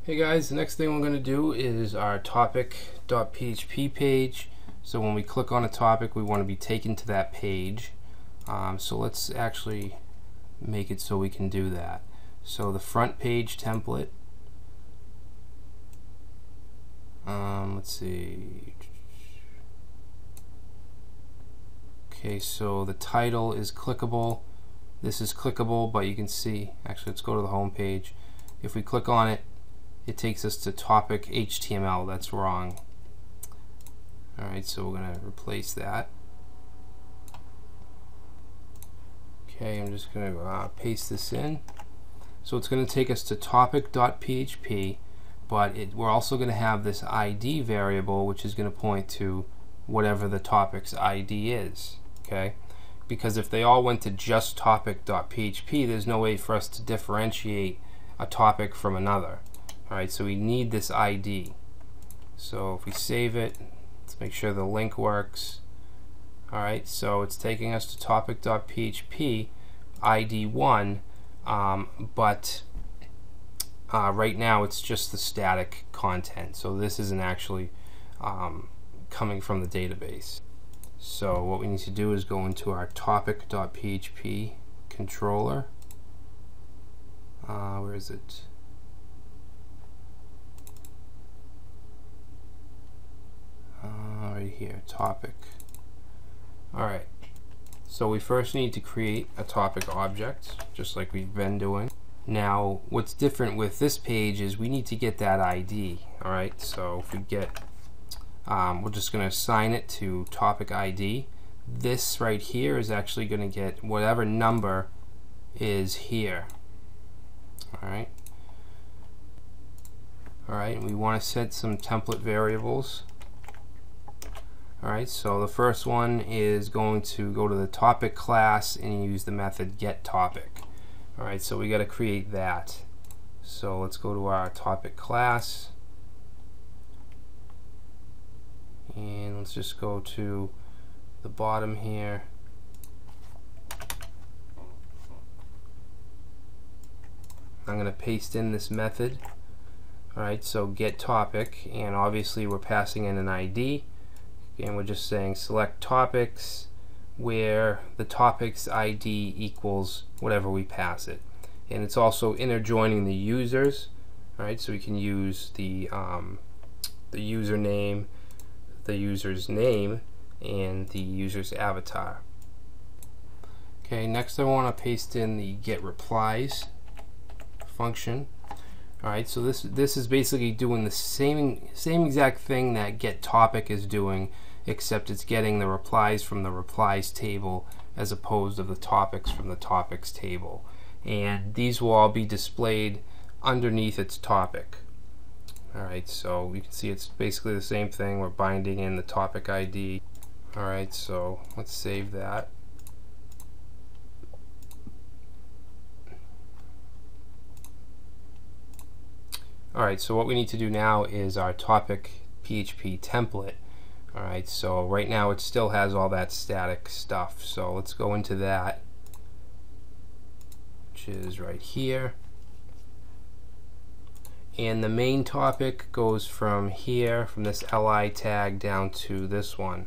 Hey guys, the next thing we're going to do is our topic.php page. So when we click on a topic, we want to be taken to that page. So let's actually make it so we can do that. So the front page template, let's see. Okay, so the title is clickable. This is clickable, but you can see, actually let's go to the home page. If we click on it, it takes us to topic HTML. That's wrong. Alright, so we're going to replace that. Okay, I'm just going to paste this in. So it's going to take us to topic.php, but we're also going to have this ID variable, which is going to point to whatever the topic's ID is. Okay, because if they all went to just topic.php, there's no way for us to differentiate a topic from another. Alright, so we need this ID. So if we save it, let's make sure the link works. Alright, so it's taking us to topic.php ID 1, but right now it's just the static content. So this isn't actually coming from the database. So what we need to do is go into our topic.php controller. Where is it? Right here, topic. Alright, so we first need to create a topic object, just like we've been doing. Now, what's different with this page is we need to get that ID. Alright, so if we get, we're just going to assign it to topic ID. This right here is actually going to get whatever number is here. Alright. Alright, and we want to set some template variables. Alright, so the first one is going to go to the topic class and use the method getTopic. Alright, so we got to create that. So let's go to our topic class, and let's just go to the bottom here. I'm going to paste in this method. Alright, so getTopic, and obviously we're passing in an ID. And we're just saying select topics where the topic's ID equals whatever we pass it. And it's also interjoining the users. Alright, so we can use the username, the user's name, and the user's avatar. Okay, next I want to paste in the getReplies function. Alright, so this is basically doing the same exact thing that getTopic is doing, except it's getting the replies from the replies table as opposed to the topics from the topics table. And these will all be displayed underneath its topic. Alright, so you can see it's basically the same thing. We're binding in the topic ID. Alright, so let's save that. Alright, so what we need to do now is our topic PHP template. Alright, so right now it still has all that static stuff. So let's go into that, which is right here. And the main topic goes from here, from this li tag down to this one.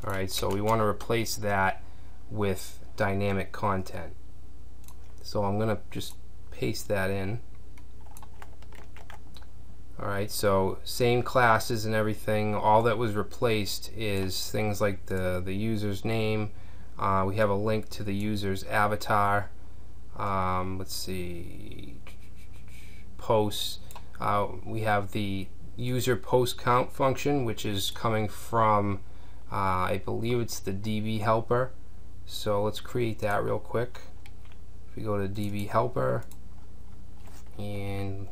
Alright, so we want to replace that with dynamic content. So I'm going to just paste that in. Alright, so same classes and everything. All that was replaced is things like the user's name. We have a link to the user's avatar. Let's see, posts. We have the user post count function, which is coming from, I believe it's the DB helper. So let's create that real quick. If we go to DB helper and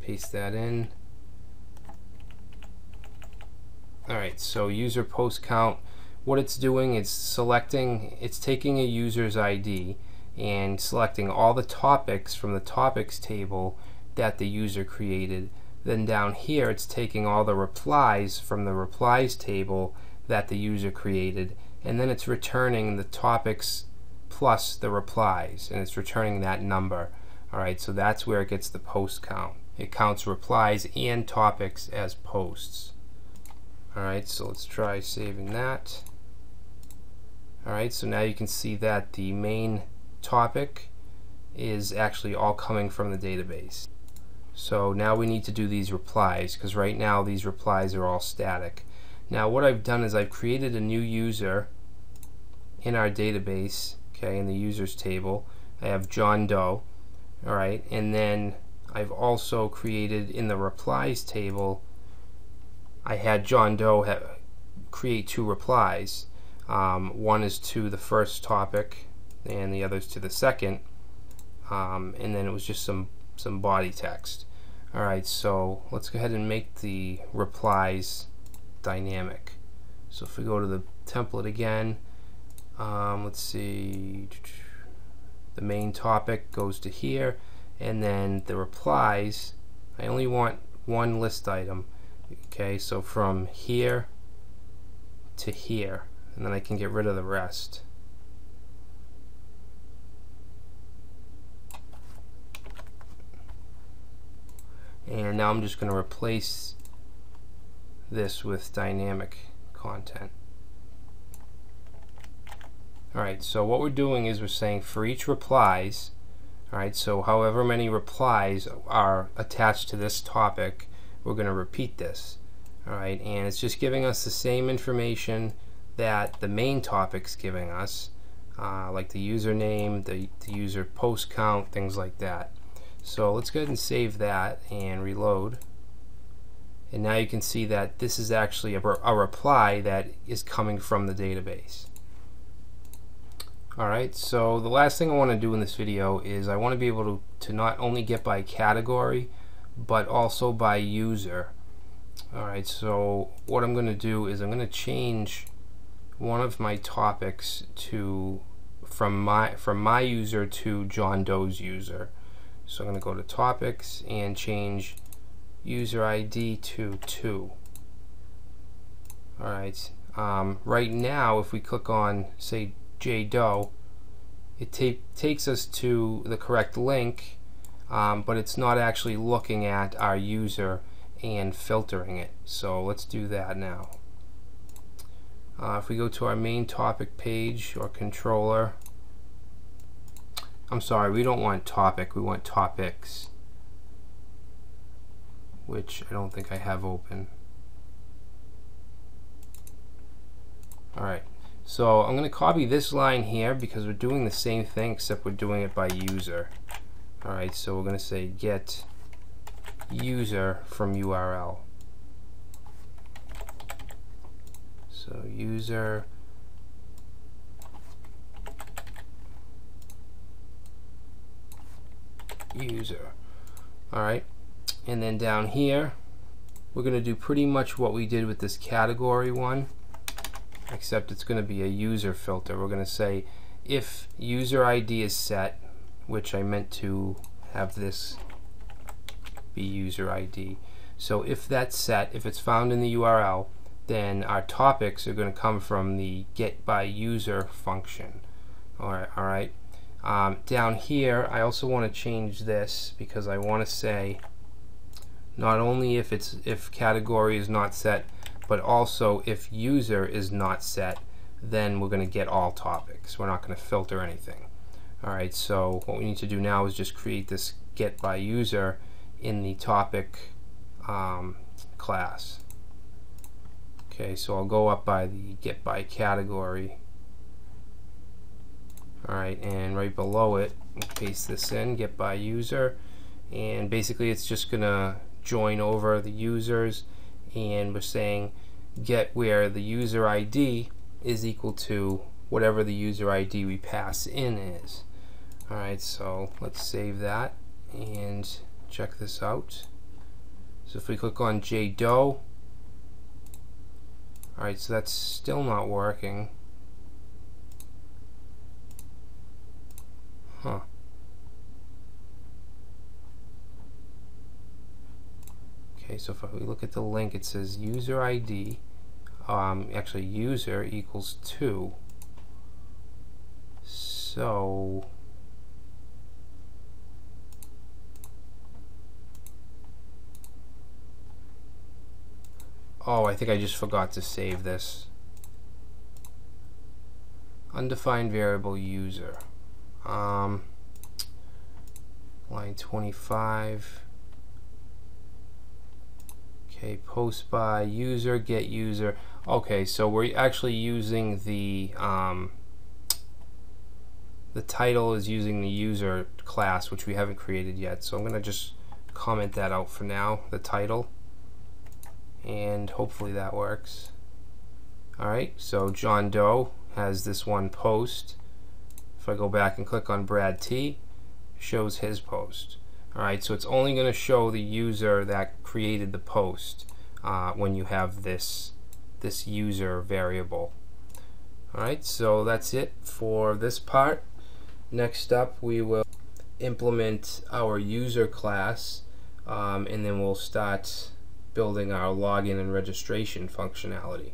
paste that in. Alright, so user post count, what it's doing is it's taking a user's ID and selecting all the topics from the topics table that the user created. Then down here it's taking all the replies from the replies table that the user created, and then it's returning the topics plus the replies, and it's returning that number. Alright, so that's where it gets the post count. it counts replies and topics as posts. Alright, so let's try saving that. Alright, so now you can see that the main topic is actually all coming from the database. So now we need to do these replies, because right now these replies are all static. Now what I've done is I've created a new user in our database, okay, in the users table. I have John Doe, alright, and then I've also created in the replies table, I had John Doe create two replies. One is to the first topic and the other is to the second, and then it was just some body text. Alright, so let's go ahead and make the replies dynamic. So if we go to the template again, let's see, the main topic goes to here, and then the replies, I only want one list item. Okay, so from here to here, and then I can get rid of the rest. And now I'm just going to replace this with dynamic content. Alright, so what we're doing is we're saying for each replies, alright, so however many replies are attached to this topic, we're going to repeat this. Alright, and it's just giving us the same information that the main topic's giving us, like the username, the user post count, things like that. So let's go ahead and save that and reload. And now you can see that this is actually a reply that is coming from the database. Alright, so the last thing I want to do in this video is I want to be able to not only get by category, but also by user. Alright, so what I'm going to do is I'm going to change one of my topics to from my user to John Doe's user. So I'm going to go to topics and change user ID to 2. Alright, right now if we click on, say, J Doe, it takes us to the correct link, but it's not actually looking at our user and filtering it. So let's do that now. If we go to our main topic page or controller, I'm sorry, we don't want topic, we want topics, which I don't think I have open. Alright, so I'm going to copy this line here because we're doing the same thing except we're doing it by user. Alright, so we're going to say get user from URL. So user alright, and then down here we're going to do pretty much what we did with this category one, except it's going to be a user filter. We're going to say if user ID is set, which I meant to have this be user ID. So if that's set, if it's found in the URL, then our topics are going to come from the get by user function. Alright. Down here I also want to change this because I want to say not only if category is not set, but also if user is not set, then we're going to get all topics. We're not going to filter anything. Alright, so what we need to do now is just create this get by user in the topic class. Okay, so I'll go up by the get by category. Alright, and right below it, we'll paste this in, get by user, and basically it's just gonna join over the users, and we're saying get where the user ID is equal to whatever the user ID we pass in is. Alright, so let's save that and check this out. So if we click on J Doe, alright, so that's still not working. Huh. Okay, so if we look at the link, it says user ID, actually user equals 2. So Oh, I think I just forgot to save this. Undefined variable user. Line 25. Okay, post by user, get user. Okay, so we're actually using the title is using the user class, which we haven't created yet. So I'm going to just comment that out for now, the title, and hopefully that works. Alright, so John Doe has this one post. If I go back and click on Brad T, shows his post. Alright, so it's only going to show the user that created the post when you have this user variable. Alright, so that's it for this part. Next up, we will implement our user class, and then we'll start building our login and registration functionality.